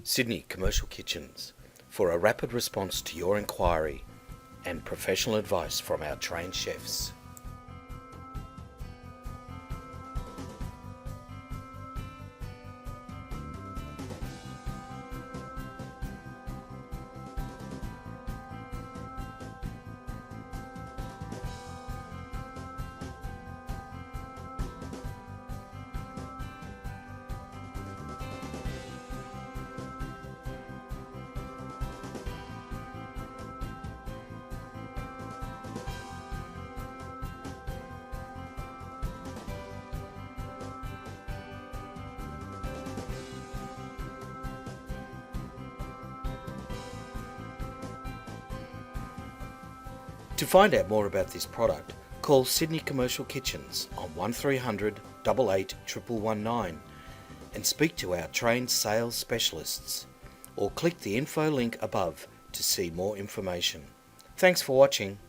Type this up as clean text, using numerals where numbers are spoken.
Sydney Commercial Kitchens for a rapid response to your inquiry and professional advice from our trained chefs. To find out more about this product, call Sydney Commercial Kitchens on 1300 88 1119 and speak to our trained sales specialists, or click the info link above to see more information. Thanks for watching.